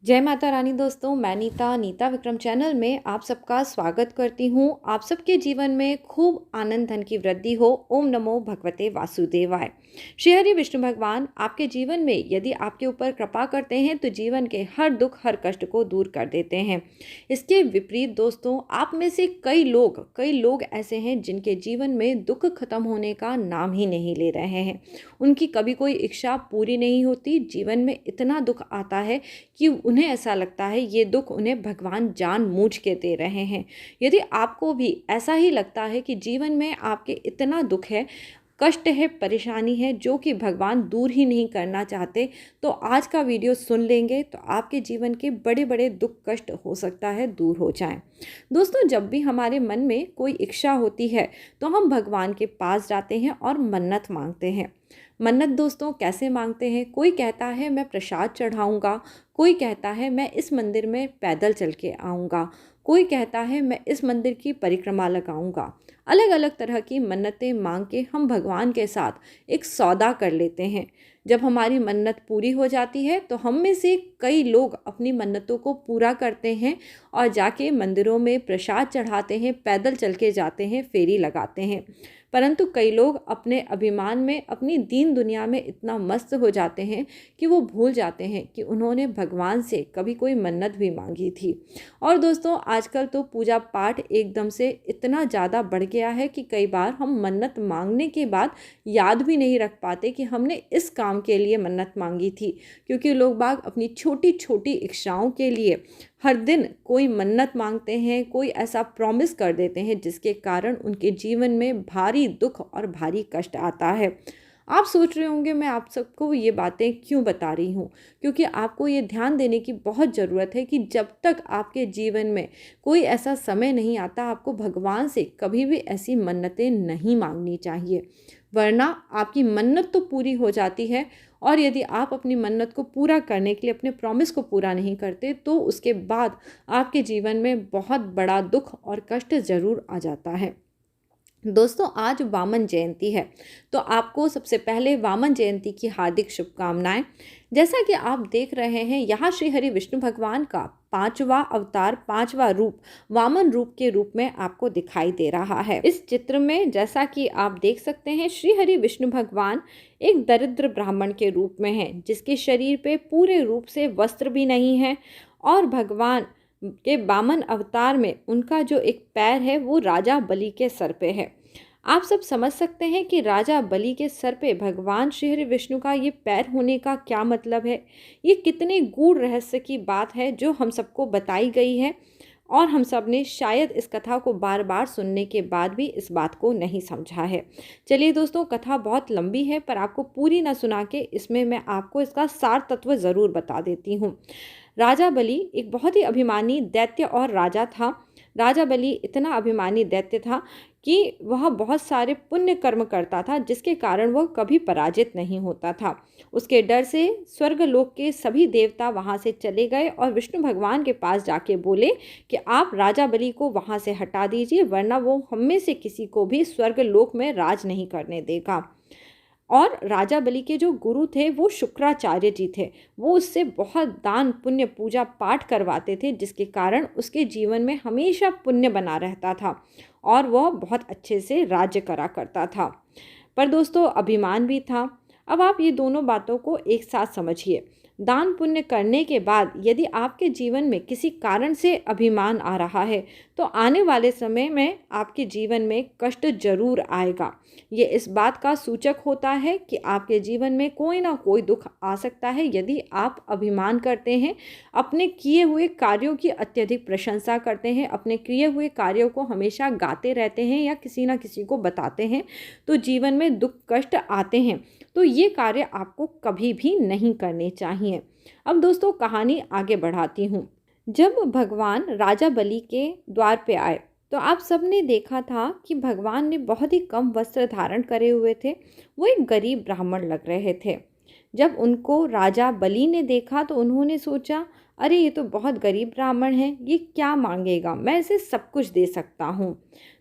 जय माता रानी दोस्तों, मैं नीता विक्रम चैनल में आप सबका स्वागत करती हूँ। आप सबके जीवन में खूब आनंद धन की वृद्धि हो। ओम नमो भगवते वासुदेवाय। श्री हरि विष्णु भगवान आपके जीवन में यदि आपके ऊपर कृपा करते हैं तो जीवन के हर दुख हर कष्ट को दूर कर देते हैं। इसके विपरीत दोस्तों, आप में से कई लोग ऐसे हैं जिनके जीवन में दुख खत्म होने का नाम ही नहीं ले रहे हैं। उनकी कभी कोई इच्छा पूरी नहीं होती। जीवन में इतना दुख आता है कि उन्हें ऐसा लगता है ये दुख उन्हें भगवान जानबूझ के दे रहे हैं। यदि आपको भी ऐसा ही लगता है कि जीवन में आपके इतना दुख है, कष्ट है, परेशानी है जो कि भगवान दूर ही नहीं करना चाहते, तो आज का वीडियो सुन लेंगे तो आपके जीवन के बड़े बड़े दुख कष्ट हो सकता है दूर हो जाएं। दोस्तों, जब भी हमारे मन में कोई इच्छा होती है तो हम भगवान के पास जाते हैं और मन्नत मांगते हैं। मन्नत दोस्तों कैसे मांगते हैं? कोई कहता है मैं प्रसाद चढ़ाऊंगा, कोई कहता है मैं इस मंदिर में पैदल चल के आऊँगा, कोई कहता है मैं इस मंदिर की परिक्रमा लगाऊंगा। अलग अलग तरह की मन्नतें मांग के हम भगवान के साथ एक सौदा कर लेते हैं। जब हमारी मन्नत पूरी हो जाती है तो हम में से कई लोग अपनी मन्नतों को पूरा करते हैं और जाके मंदिरों में प्रसाद चढ़ाते हैं, पैदल चल के जाते हैं, फेरी लगाते हैं। परंतु कई लोग अपने अभिमान में, अपनी दीन दुनिया में इतना मस्त हो जाते हैं कि वो भूल जाते हैं कि उन्होंने भगवान से कभी कोई मन्नत भी मांगी थी। और दोस्तों, आजकल तो पूजा पाठ एकदम से इतना ज़्यादा बढ़ गया है कि कई बार हम मन्नत मांगने के बाद याद भी नहीं रख पाते कि हमने इस काम के लिए मन्नत मांगी थी, क्योंकि लोग बाग अपनी छोटी छोटी इच्छाओं के लिए हर दिन कोई मन्नत मांगते हैं, कोई ऐसा प्रॉमिस कर देते हैं जिसके कारण उनके जीवन में भारी दुख और भारी कष्ट आता है। आप सोच रहे होंगे मैं आप सबको ये बातें क्यों बता रही हूँ, क्योंकि आपको ये ध्यान देने की बहुत ज़रूरत है कि जब तक आपके जीवन में कोई ऐसा समय नहीं आता, आपको भगवान से कभी भी ऐसी मन्नतें नहीं मांगनी चाहिए, वरना आपकी मन्नत तो पूरी हो जाती है और यदि आप अपनी मन्नत को पूरा करने के लिए अपने प्रॉमिस को पूरा नहीं करते तो उसके बाद आपके जीवन में बहुत बड़ा दुख और कष्ट ज़रूर आ जाता है। दोस्तों, आज वामन जयंती है, तो आपको सबसे पहले वामन जयंती की हार्दिक शुभकामनाएं। जैसा कि आप देख रहे हैं, यहाँ श्री हरि विष्णु भगवान का पांचवा अवतार, पांचवा रूप वामन रूप के रूप में आपको दिखाई दे रहा है। इस चित्र में जैसा कि आप देख सकते हैं, श्री हरि विष्णु भगवान एक दरिद्र ब्राह्मण के रूप में हैं, जिसके शरीर पे पूरे रूप से वस्त्र भी नहीं है और भगवान के वामन अवतार में उनका जो एक पैर है वो राजा बलि के सर पे है। आप सब समझ सकते हैं कि राजा बलि के सर पे भगवान श्री हरि विष्णु का ये पैर होने का क्या मतलब है। ये कितने गूढ़ रहस्य की बात है जो हम सबको बताई गई है और हम सब ने शायद इस कथा को बार बार सुनने के बाद भी इस बात को नहीं समझा है। चलिए दोस्तों, कथा बहुत लंबी है पर आपको पूरी ना सुना के इसमें मैं आपको इसका सार तत्व ज़रूर बता देती हूँ। राजा बलि एक बहुत ही अभिमानी दैत्य और राजा था। राजा बलि इतना अभिमानी दैत्य था कि वह बहुत सारे पुण्य कर्म करता था, जिसके कारण वह कभी पराजित नहीं होता था। उसके डर से स्वर्गलोक के सभी देवता वहाँ से चले गए और विष्णु भगवान के पास जाके बोले कि आप राजा बलि को वहाँ से हटा दीजिए, वरना वो हम में से किसी को भी स्वर्गलोक में राज नहीं करने देगा। और राजा बलि के जो गुरु थे वो शुक्राचार्य जी थे। वो उससे बहुत दान पुण्य पूजा पाठ करवाते थे, जिसके कारण उसके जीवन में हमेशा पुण्य बना रहता था और वह बहुत अच्छे से राज्य करा करता था। पर दोस्तों, अभिमान भी था। अब आप ये दोनों बातों को एक साथ समझिए। दान पुण्य करने के बाद यदि आपके जीवन में किसी कारण से अभिमान आ रहा है तो आने वाले समय में आपके जीवन में कष्ट जरूर आएगा। ये इस बात का सूचक होता है कि आपके जीवन में कोई ना कोई दुख आ सकता है यदि आप अभिमान करते हैं, अपने किए हुए कार्यों की अत्यधिक प्रशंसा करते हैं, अपने किए हुए कार्यों को हमेशा गाते रहते हैं या किसी ना किसी को बताते हैं, तो जीवन में दुख कष्ट आते हैं। तो ये कार्य आपको कभी भी नहीं करने चाहिए। अब दोस्तों, कहानी आगे बढ़ाती हूँ। जब भगवान राजा बलि के द्वार पे आए तो आप सबने देखा था कि भगवान ने बहुत ही कम वस्त्र धारण करे हुए थे। वो एक गरीब ब्राह्मण लग रहे थे। जब उनको राजा बलि ने देखा तो उन्होंने सोचा, अरे ये तो बहुत गरीब ब्राह्मण है, ये क्या मांगेगा, मैं इसे सब कुछ दे सकता हूँ।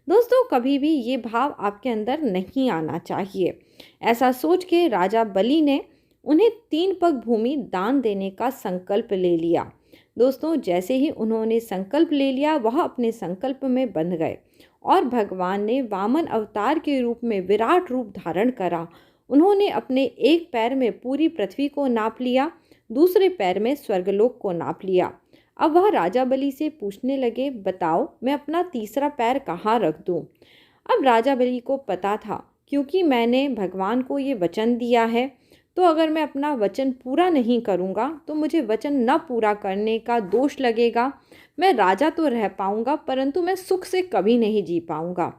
दोस्तों, कभी भी ये भाव आपके अंदर नहीं आना चाहिए। ऐसा सोच के राजा बलि ने उन्हें 3 पग भूमि दान देने का संकल्प ले लिया। दोस्तों जैसे ही उन्होंने संकल्प ले लिया, वह अपने संकल्प में बंध गए और भगवान ने वामन अवतार के रूप में विराट रूप धारण करा। उन्होंने अपने एक पैर में पूरी पृथ्वी को नाप लिया, दूसरे पैर में स्वर्गलोक को नाप लिया। अब वह राजा बलि से पूछने लगे, बताओ मैं अपना तीसरा पैर कहाँ रख दूँ। अब राजा बलि को पता था, क्योंकि मैंने भगवान को ये वचन दिया है, तो अगर मैं अपना वचन पूरा नहीं करूँगा तो मुझे वचन न पूरा करने का दोष लगेगा। मैं राजा तो रह पाऊँगा, परंतु मैं सुख से कभी नहीं जी पाऊँगा।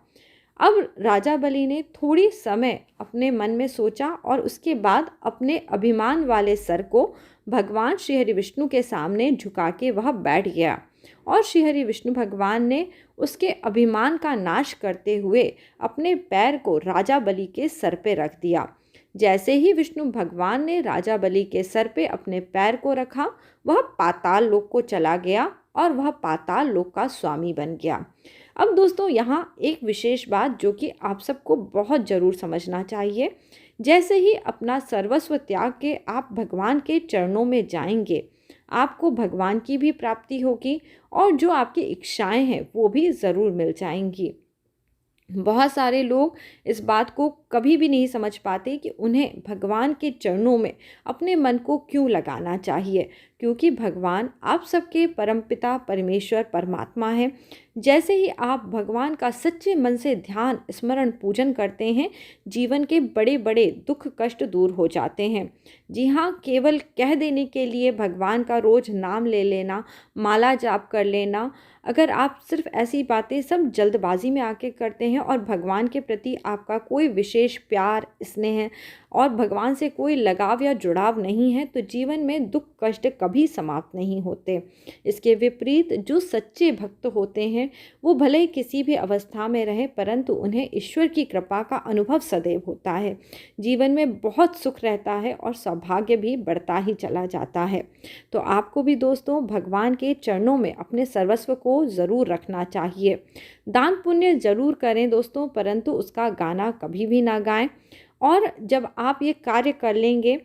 अब राजा बलि ने थोड़ी समय अपने मन में सोचा और उसके बाद अपने अभिमान वाले सर को भगवान श्री हरि विष्णु के सामने झुका के वह बैठ गया और श्री हरि विष्णु भगवान ने उसके अभिमान का नाश करते हुए अपने पैर को राजा बलि के सर पे रख दिया। जैसे ही विष्णु भगवान ने राजा बलि के सर पे अपने पैर को रखा, वह पाताल लोक को चला गया और वह पाताल लोक का स्वामी बन गया। अब दोस्तों यहाँ एक विशेष बात जो कि आप सबको बहुत ज़रूर समझना चाहिए, जैसे ही अपना सर्वस्व त्याग के आप भगवान के चरणों में जाएंगे, आपको भगवान की भी प्राप्ति होगी और जो आपकी इच्छाएं हैं वो भी ज़रूर मिल जाएंगी। बहुत सारे लोग इस बात को कभी भी नहीं समझ पाते कि उन्हें भगवान के चरणों में अपने मन को क्यों लगाना चाहिए, क्योंकि भगवान आप सबके परमपिता परमेश्वर परमात्मा है। जैसे ही आप भगवान का सच्चे मन से ध्यान स्मरण पूजन करते हैं, जीवन के बड़े बड़े दुख कष्ट दूर हो जाते हैं। जी हाँ, केवल कह देने के लिए भगवान का रोज़ नाम ले लेना, माला जाप कर लेना, अगर आप सिर्फ ऐसी बातें सब जल्दबाजी में आके करते हैं और भगवान के प्रति आपका कोई विशेष प्यार स्नेह और भगवान से कोई लगाव या जुड़ाव नहीं है, तो जीवन में दुख कष्ट कभी समाप्त नहीं होते। इसके विपरीत जो सच्चे भक्त होते हैं वो भले ही किसी भी अवस्था में रहे, परंतु उन्हें ईश्वर की कृपा का अनुभव सदैव होता है। जीवन में बहुत सुख रहता है और सौभाग्य भी बढ़ता ही चला जाता है। तो आपको भी दोस्तों भगवान के चरणों में अपने सर्वस्व को ज़रूर रखना चाहिए। दान पुण्य ज़रूर करें दोस्तों, परंतु उसका गाना कभी भी ना गाएं। और जब आप ये कार्य कर लेंगे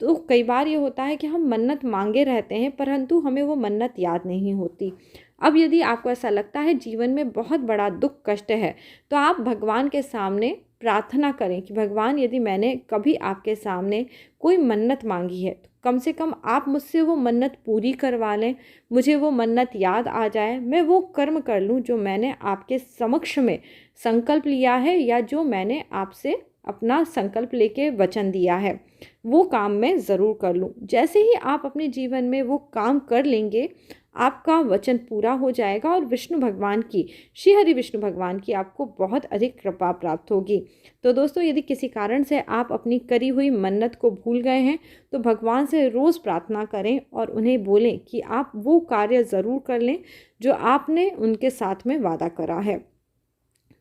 तो कई बार ये होता है कि हम मन्नत मांगे रहते हैं, परंतु हमें वो मन्नत याद नहीं होती। अब यदि आपको ऐसा लगता है जीवन में बहुत बड़ा दुख कष्ट है, तो आप भगवान के सामने प्रार्थना करें कि भगवान, यदि मैंने कभी आपके सामने कोई मन्नत मांगी है तो कम से कम आप मुझसे वो मन्नत पूरी करवा लें, मुझे वो मन्नत याद आ जाए, मैं वो कर्म कर लूँ जो मैंने आपके समक्ष में संकल्प लिया है या जो मैंने आपसे अपना संकल्प लेके वचन दिया है, वो काम मैं ज़रूर कर लूँ। जैसे ही आप अपने जीवन में वो काम कर लेंगे, आपका वचन पूरा हो जाएगा और विष्णु भगवान की, श्री हरि विष्णु भगवान की आपको बहुत अधिक कृपा प्राप्त होगी। तो दोस्तों यदि किसी कारण से आप अपनी करी हुई मन्नत को भूल गए हैं, तो भगवान से रोज़ प्रार्थना करें और उन्हें बोलें कि आप वो कार्य ज़रूर कर लें जो आपने उनके साथ में वादा करा है।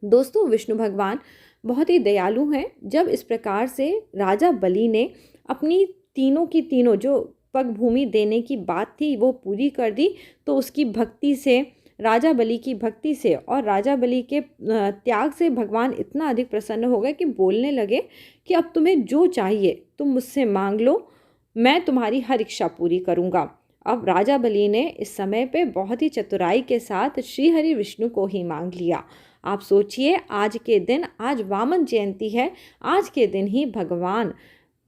दोस्तों विष्णु भगवान बहुत ही दयालु हैं। जब इस प्रकार से राजा बलि ने अपनी तीनों की तीनों जो पग भूमि देने की बात थी वो पूरी कर दी, तो उसकी भक्ति से, राजा बलि की भक्ति से और राजा बलि के त्याग से भगवान इतना अधिक प्रसन्न हो गए कि बोलने लगे कि अब तुम्हें जो चाहिए तुम मुझसे मांग लो, मैं तुम्हारी हर इच्छा पूरी करूँगा। अब राजा बलि ने इस समय पे बहुत ही चतुराई के साथ श्री हरि विष्णु को ही मांग लिया। आप सोचिए, आज के दिन, आज वामन जयंती है, आज के दिन ही भगवान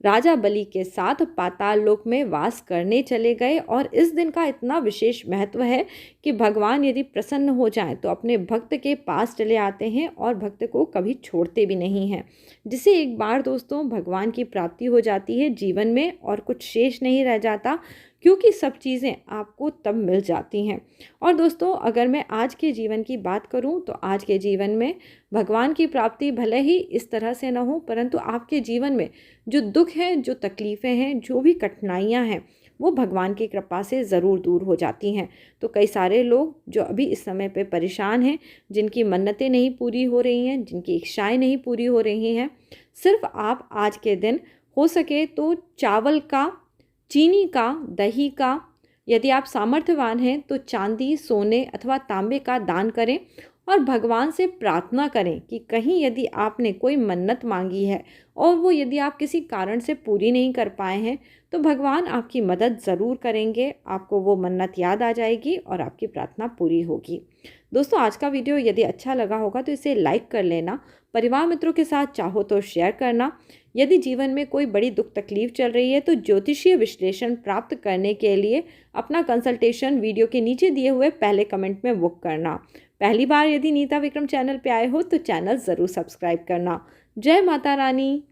राजा बलि के साथ पाताल लोक में वास करने चले गए और इस दिन का इतना विशेष महत्व है कि भगवान यदि प्रसन्न हो जाएं तो अपने भक्त के पास चले आते हैं और भक्त को कभी छोड़ते भी नहीं हैं। जिसे एक बार दोस्तों भगवान की प्राप्ति हो जाती है जीवन में और कुछ शेष नहीं रह जाता, क्योंकि सब चीज़ें आपको तब मिल जाती हैं। और दोस्तों अगर मैं आज के जीवन की बात करूं तो आज के जीवन में भगवान की प्राप्ति भले ही इस तरह से ना हो, परंतु आपके जीवन में जो दुख हैं, जो तकलीफ़ें हैं, जो भी कठिनाइयां हैं, वो भगवान की कृपा से ज़रूर दूर हो जाती हैं। तो कई सारे लोग जो अभी इस समय पे परेशान हैं, जिनकी मन्नतें नहीं पूरी हो रही हैं, जिनकी इच्छाएँ नहीं पूरी हो रही हैं, सिर्फ आप आज के दिन हो सके तो चावल का, चीनी का, दही का, यदि आप सामर्थ्यवान हैं तो चांदी, सोने अथवा तांबे का दान करें और भगवान से प्रार्थना करें कि कहीं यदि आपने कोई मन्नत मांगी है और वो यदि आप किसी कारण से पूरी नहीं कर पाए हैं तो भगवान आपकी मदद ज़रूर करेंगे, आपको वो मन्नत याद आ जाएगी और आपकी प्रार्थना पूरी होगी। दोस्तों, आज का वीडियो यदि अच्छा लगा होगा तो इसे लाइक कर लेना, परिवार मित्रों के साथ चाहो तो शेयर करना। यदि जीवन में कोई बड़ी दुख तकलीफ चल रही है तो ज्योतिषीय विश्लेषण प्राप्त करने के लिए अपना कंसल्टेशन वीडियो के नीचे दिए हुए पहले कमेंट में बुक करना। पहली बार यदि नीता विक्रम चैनल पे आए हो तो चैनल ज़रूर सब्सक्राइब करना। जय माता रानी।